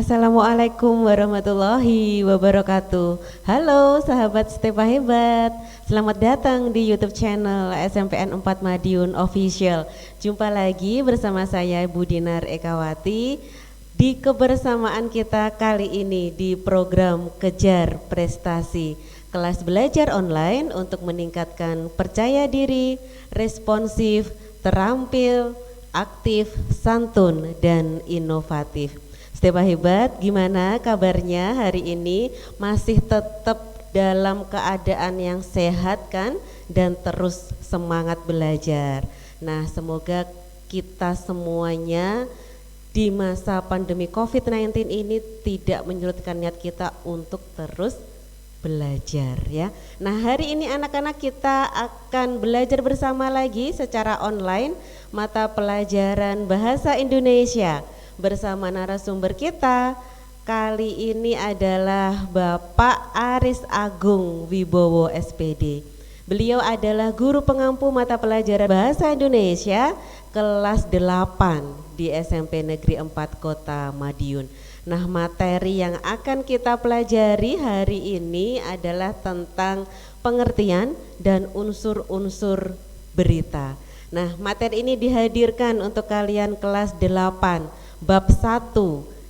Assalamualaikum warahmatullahi wabarakatuh. Halo sahabat Stepa Hebat, selamat datang di YouTube channel SMPN 4 Madiun Official. Jumpa lagi bersama saya Bu Dinar Ekawati di kebersamaan kita kali ini di program Kejar Prestasi, kelas belajar online untuk meningkatkan percaya diri, responsif, terampil, aktif, santun, dan inovatif. Stepa Hebat, gimana kabarnya hari ini? Masih tetap dalam keadaan yang sehat kan? Dan terus semangat belajar. Nah, semoga kita semuanya di masa pandemi COVID-19 ini tidak menyurutkan niat kita untuk terus belajar ya. Nah, hari ini anak-anak kita akan belajar bersama lagi secara online mata pelajaran Bahasa Indonesia bersama narasumber kita. Kali ini adalah Bapak Aris Agung Wibowo SPD. Beliau adalah guru pengampu mata pelajaran Bahasa Indonesia kelas 8 di SMP Negeri 4 Kota Madiun. Nah, materi yang akan kita pelajari hari ini adalah tentang pengertian dan unsur-unsur berita. Nah, materi ini dihadirkan untuk kalian kelas 8 bab 1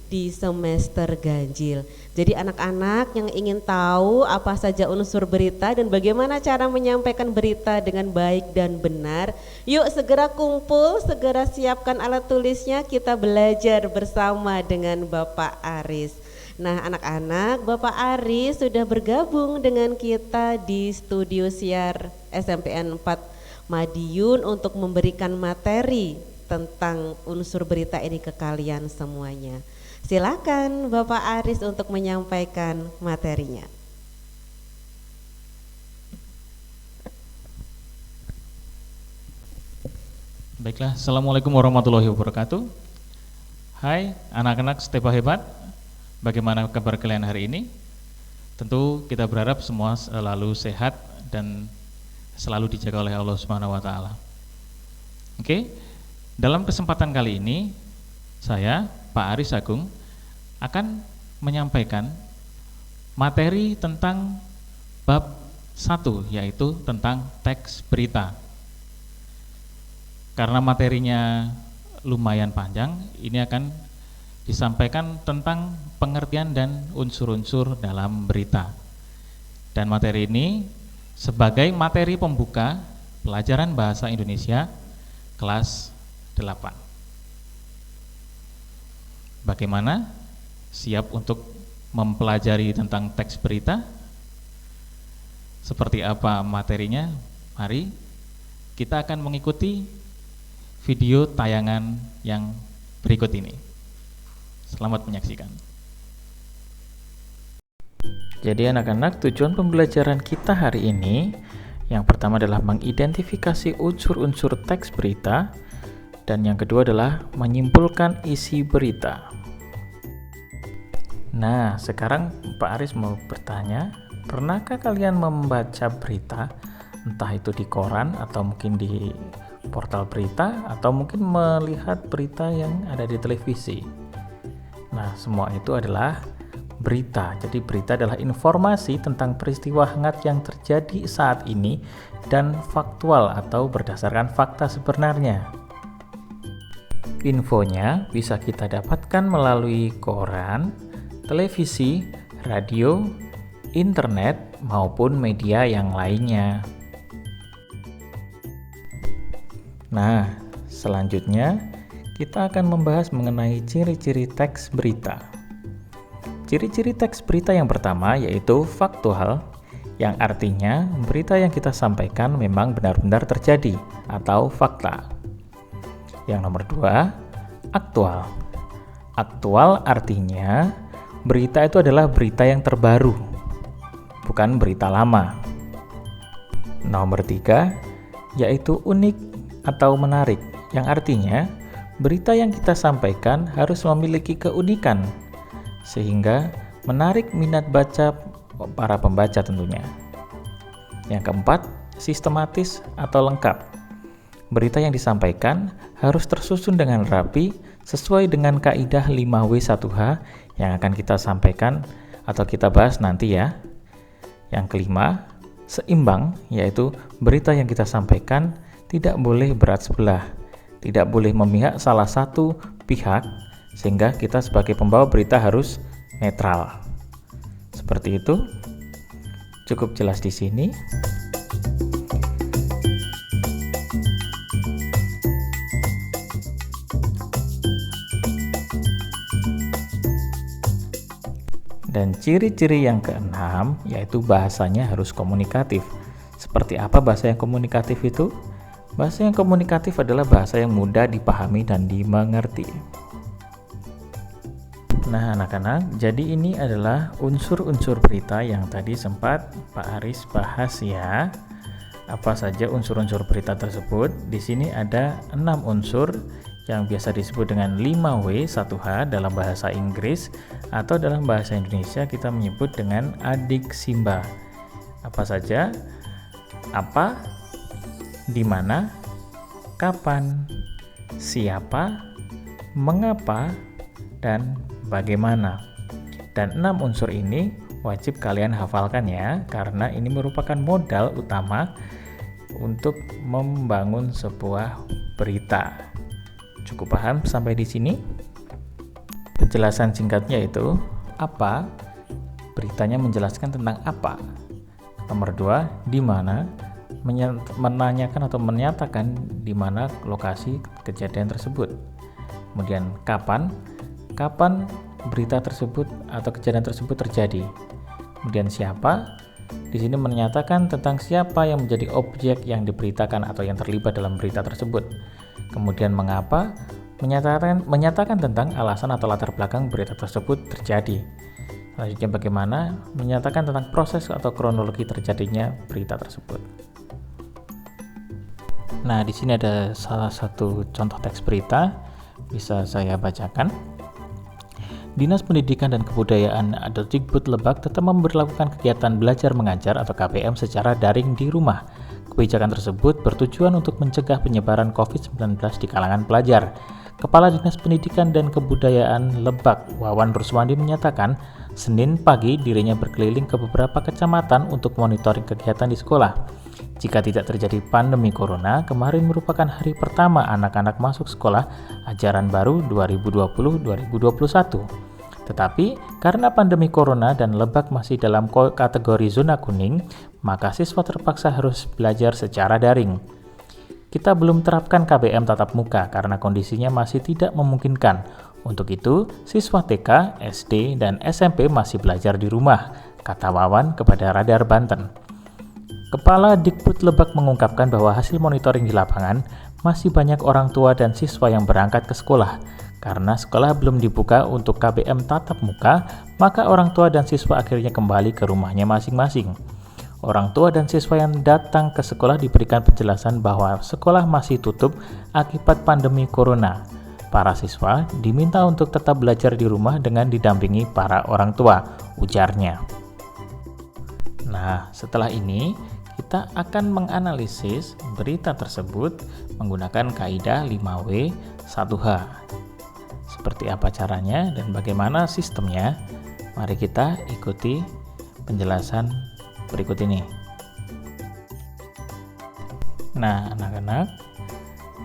di semester ganjil. Jadi anak-anak yang ingin tahu apa saja unsur berita dan bagaimana cara menyampaikan berita dengan baik dan benar, yuk segera kumpul, segera siapkan alat tulisnya, kita belajar bersama dengan Bapak Aris. Nah, anak-anak, Bapak Aris sudah bergabung dengan kita di studio siar SMPN 4 Madiun untuk memberikan materi tentang unsur berita ini ke kalian semuanya. Silakan Bapak Aris untuk menyampaikan materinya. Baiklah, Assalamualaikum warahmatullahi wabarakatuh. Hai anak-anak Stepa Hebat, bagaimana kabar kalian hari ini? Tentu kita berharap semua selalu sehat dan selalu dijaga oleh Allah Subhanahu wa taala. Oke. Dalam kesempatan kali ini, saya, Pak Aris Agung, akan menyampaikan materi tentang bab 1, yaitu tentang teks berita. Karena materinya lumayan panjang, ini akan disampaikan tentang pengertian dan unsur-unsur dalam berita. Dan materi ini sebagai materi pembuka pelajaran Bahasa Indonesia kelas 8. Bagaimana? Siap untuk mempelajari tentang teks berita? Seperti apa materinya? Mari kita akan mengikuti video tayangan yang berikut ini. Selamat menyaksikan. Jadi anak-anak, tujuan pembelajaran kita hari ini yang pertama adalah mengidentifikasi unsur-unsur teks berita, dan yang kedua adalah menyimpulkan isi berita. Nah, sekarang Pak Aris mau bertanya, pernahkah kalian membaca berita, entah itu di koran atau mungkin di portal berita, atau mungkin melihat berita yang ada di televisi? Nah, semua itu adalah berita. Jadi berita adalah informasi tentang peristiwa hangat yang terjadi saat ini dan faktual atau berdasarkan fakta sebenarnya. Infonya bisa kita dapatkan melalui koran, televisi, radio, internet, maupun media yang lainnya. Nah, selanjutnya kita akan membahas mengenai ciri-ciri teks berita. Ciri-ciri teks berita yang pertama yaitu faktual, yang artinya berita yang kita sampaikan memang benar-benar terjadi atau fakta. Yang nomor 2, aktual. Aktual artinya berita itu adalah berita yang terbaru, bukan berita lama. Nomor 3, yaitu unik atau menarik, yang artinya berita yang kita sampaikan harus memiliki keunikan sehingga menarik minat baca para pembaca tentunya. Yang keempat, sistematis atau lengkap. Berita yang disampaikan harus tersusun dengan rapi sesuai dengan kaidah 5W1H yang akan kita sampaikan atau kita bahas nanti ya. Yang kelima, seimbang, yaitu berita yang kita sampaikan tidak boleh berat sebelah, tidak boleh memihak salah satu pihak, sehingga kita sebagai pembawa berita harus netral. Seperti itu. Cukup jelas di sini. Dan ciri-ciri yang keenam yaitu bahasanya harus komunikatif. Seperti apa bahasa yang komunikatif itu? Bahasa yang komunikatif adalah bahasa yang mudah dipahami dan dimengerti. Nah anak-anak, jadi ini adalah unsur-unsur berita yang tadi sempat Pak Aris bahas ya. Apa saja unsur-unsur berita tersebut? Di sini ada 6 unsur yang biasa disebut dengan 5W 1H dalam bahasa Inggris, atau dalam bahasa Indonesia kita menyebut dengan adiksimba. Apa saja? Apa, di mana, kapan, siapa, mengapa, dan bagaimana. Dan 6 unsur ini wajib kalian hafalkan ya, karena ini merupakan modal utama untuk membangun sebuah berita. Cukup paham sampai di sini? Penjelasan singkatnya itu apa? Beritanya menjelaskan tentang apa. Nomor 2, di mana? Menanyakan atau menyatakan di mana lokasi kejadian tersebut. Kemudian kapan? Kapan berita tersebut atau kejadian tersebut terjadi. Kemudian siapa? Di sini menyatakan tentang siapa yang menjadi objek yang diberitakan atau yang terlibat dalam berita tersebut. Kemudian mengapa? Menyatakan tentang alasan atau latar belakang berita tersebut terjadi. Selanjutnya bagaimana? Menyatakan tentang proses atau kronologi terjadinya berita tersebut. Nah, di sini ada salah satu contoh teks berita, bisa saya bacakan. Dinas Pendidikan dan Kebudayaan atau Dikbud Lebak tetap memberlakukan kegiatan belajar mengajar atau KBM secara daring di rumah. Kebijakan tersebut bertujuan untuk mencegah penyebaran COVID-19 di kalangan pelajar. Kepala Dinas Pendidikan dan Kebudayaan Lebak, Wawan Ruswandi menyatakan, Senin pagi dirinya berkeliling ke beberapa kecamatan untuk monitoring kegiatan di sekolah. Jika tidak terjadi pandemi corona, kemarin merupakan hari pertama anak-anak masuk sekolah ajaran baru 2020-2021. Tetapi, karena pandemi corona dan Lebak masih dalam kategori zona kuning, maka siswa terpaksa harus belajar secara daring. Kita belum terapkan KBM tatap muka karena kondisinya masih tidak memungkinkan. Untuk itu, siswa TK, SD, dan SMP masih belajar di rumah, kata Wawan kepada Radar Banten. Kepala Dikbud Lebak mengungkapkan bahwa hasil monitoring di lapangan masih banyak orang tua dan siswa yang berangkat ke sekolah. Karena sekolah belum dibuka untuk KBM tatap muka, maka orang tua dan siswa akhirnya kembali ke rumahnya masing-masing. Orang tua dan siswa yang datang ke sekolah diberikan penjelasan bahwa sekolah masih tutup akibat pandemi corona. Para siswa diminta untuk tetap belajar di rumah dengan didampingi para orang tua, ujarnya. Nah, setelah ini kita akan menganalisis berita tersebut menggunakan kaidah 5W 1H. Seperti apa caranya dan bagaimana sistemnya? Mari kita ikuti penjelasan berikut ini. Nah, anak-anak,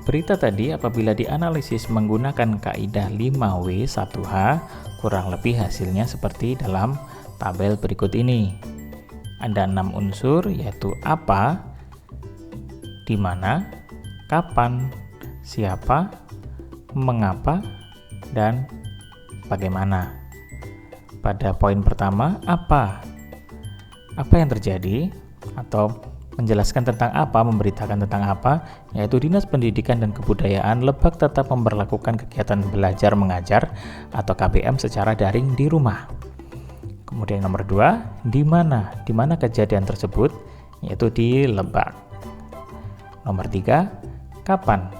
berita tadi apabila dianalisis menggunakan kaidah 5W 1H, kurang lebih hasilnya seperti dalam tabel berikut ini. Ada 6 unsur, yaitu apa, di mana, kapan, siapa, mengapa, dan bagaimana. Pada poin pertama, apa yang terjadi, atau menjelaskan tentang apa, memberitakan tentang apa, yaitu Dinas Pendidikan dan Kebudayaan Lebak tetap memberlakukan kegiatan belajar mengajar atau KBM secara daring di rumah. Kemudian nomor 2, di mana kejadian tersebut, yaitu di Lebak. Nomor 3, kapan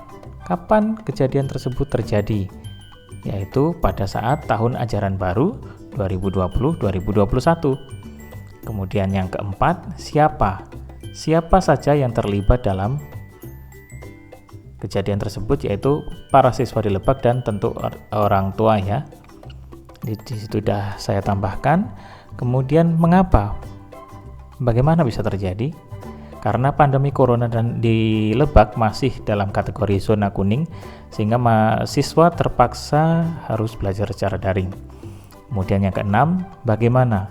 kejadian tersebut terjadi, yaitu pada saat tahun ajaran baru 2020-2021. Kemudian yang keempat, siapa saja yang terlibat dalam kejadian tersebut, yaitu para siswa di Lebak dan tentu orang tua ya. Di situ sudah saya tambahkan. Kemudian mengapa? Bagaimana bisa terjadi? Karena pandemi corona dan di Lebak masih dalam kategori zona kuning, sehingga mahasiswa terpaksa harus belajar secara daring. Kemudian yang keenam, bagaimana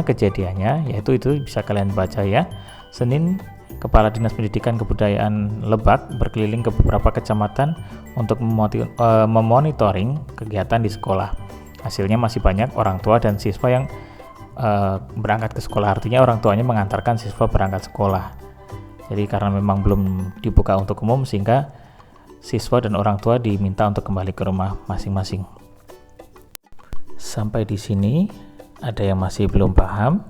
kejadiannya? Yaitu itu bisa kalian baca ya. Senin, Kepala Dinas Pendidikan Kebudayaan Lebak berkeliling ke beberapa kecamatan untuk memonitoring kegiatan di sekolah. Hasilnya masih banyak orang tua dan siswa yang berangkat ke sekolah, artinya orang tuanya mengantarkan siswa berangkat sekolah. Jadi karena memang belum dibuka untuk umum, sehingga siswa dan orang tua diminta untuk kembali ke rumah masing-masing. Sampai di sini ada yang masih belum paham?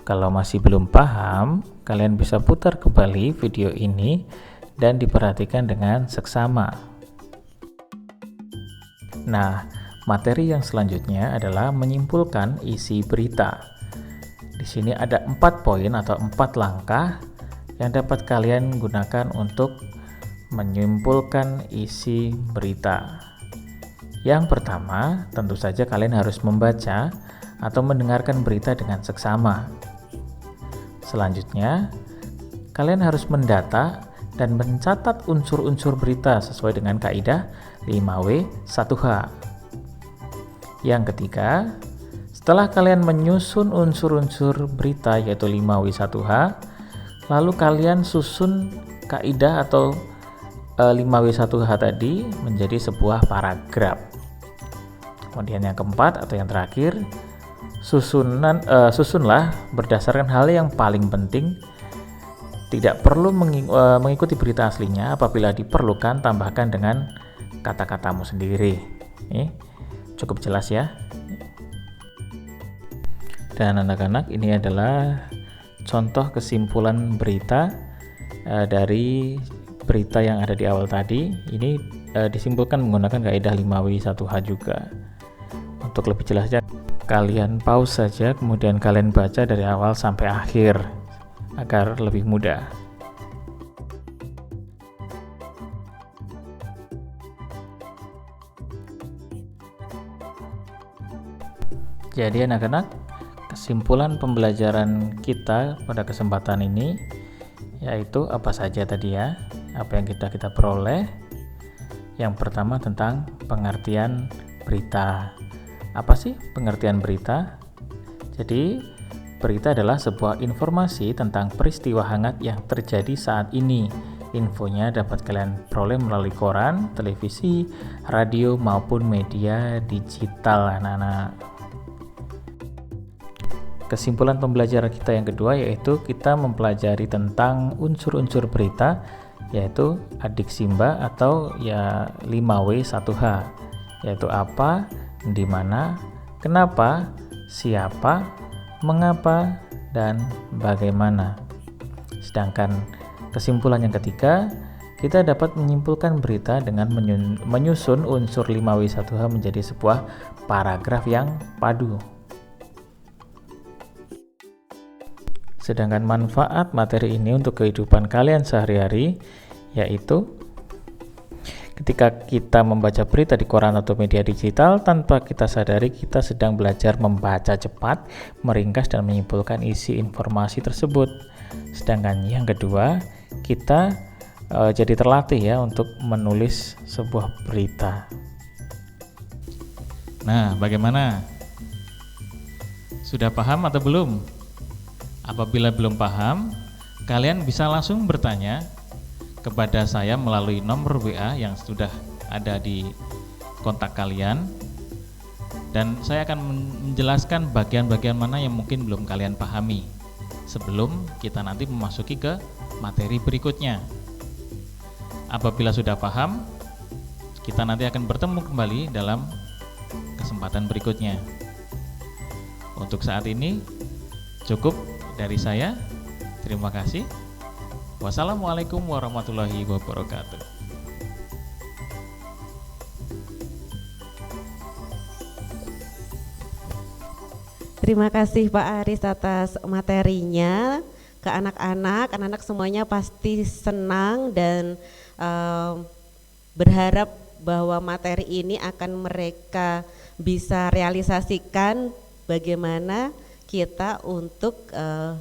Kalau masih belum paham, kalian bisa putar kembali video ini dan diperhatikan dengan seksama. Nah, materi yang selanjutnya adalah menyimpulkan isi berita. Di sini ada 4 poin atau 4 langkah yang dapat kalian gunakan untuk menyimpulkan isi berita. Yang pertama, tentu saja kalian harus membaca atau mendengarkan berita dengan seksama. Selanjutnya, kalian harus mendata dan mencatat unsur-unsur berita sesuai dengan kaidah 5W1H. Yang ketiga, setelah kalian menyusun unsur-unsur berita yaitu 5W1H, lalu kalian susun kaidah atau 5W1H tadi menjadi sebuah paragraf. Kemudian yang keempat atau yang terakhir, susunlah berdasarkan hal yang paling penting. Tidak perlu mengikuti berita aslinya. Apabila diperlukan, tambahkan dengan kata-katamu sendiri. Cukup jelas ya. Dan anak-anak, ini adalah contoh kesimpulan berita dari berita yang ada di awal tadi. Ini disimpulkan menggunakan kaidah 5W1H juga. Untuk lebih jelasnya, kalian pause saja, kemudian kalian baca dari awal sampai akhir agar lebih mudah. Jadi anak-anak, kesimpulan pembelajaran kita pada kesempatan ini yaitu apa saja tadi ya, apa yang kita peroleh. Yang pertama tentang pengertian berita. Apa sih pengertian berita? Jadi, berita adalah sebuah informasi tentang peristiwa hangat yang terjadi saat ini. Infonya dapat kalian peroleh melalui koran, televisi, radio, maupun media digital, anak-anak. Kesimpulan pembelajaran kita yang kedua yaitu kita mempelajari tentang unsur-unsur berita, yaitu adik Simba atau ya 5W1H, yaitu apa, di mana, kenapa, siapa, mengapa, dan bagaimana. Sedangkan kesimpulan yang ketiga, kita dapat menyimpulkan berita dengan menyusun unsur 5W1H menjadi sebuah paragraf yang padu. Sedangkan manfaat materi ini untuk kehidupan kalian sehari-hari yaitu ketika kita membaca berita di koran atau media digital, tanpa kita sadari kita sedang belajar membaca cepat, meringkas, dan menyimpulkan isi informasi tersebut. Sedangkan yang kedua, kita jadi terlatih ya untuk menulis sebuah berita. Nah, bagaimana? Sudah paham atau belum? Apabila belum paham, kalian bisa langsung bertanya kepada saya melalui nomor WA yang sudah ada di kontak kalian, dan saya akan menjelaskan bagian-bagian mana yang mungkin belum kalian pahami sebelum kita nanti memasuki ke materi berikutnya. Apabila sudah paham, kita nanti akan bertemu kembali dalam kesempatan berikutnya. Untuk saat ini cukup dari saya. Terima kasih. Wassalamualaikum warahmatullahi wabarakatuh. Terima kasih Pak Aris atas materinya ke anak-anak. Anak-anak semuanya pasti senang dan berharap bahwa materi ini akan mereka bisa realisasikan bagaimana kita untuk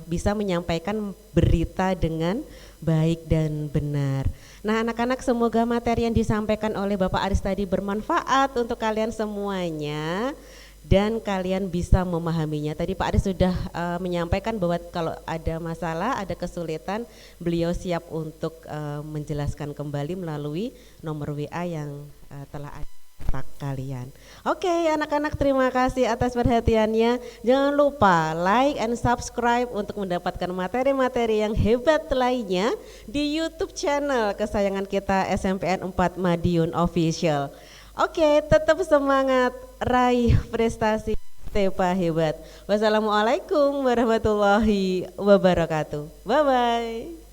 bisa menyampaikan berita dengan baik dan benar. Nah, anak-anak, semoga materi yang disampaikan oleh Bapak Aris tadi bermanfaat untuk kalian semuanya dan kalian bisa memahaminya. Tadi Pak Aris sudah menyampaikan bahwa kalau ada masalah, ada kesulitan, beliau siap untuk menjelaskan kembali melalui nomor WA yang telah ada kalian. Oke, anak-anak, terima kasih atas perhatiannya. Jangan lupa like and subscribe untuk mendapatkan materi-materi yang hebat lainnya di YouTube channel kesayangan kita SMPN 4 Madiun Official. Oke, tetap semangat, raih prestasi Stepa hebat. Wassalamualaikum warahmatullahi wabarakatuh. Bye bye.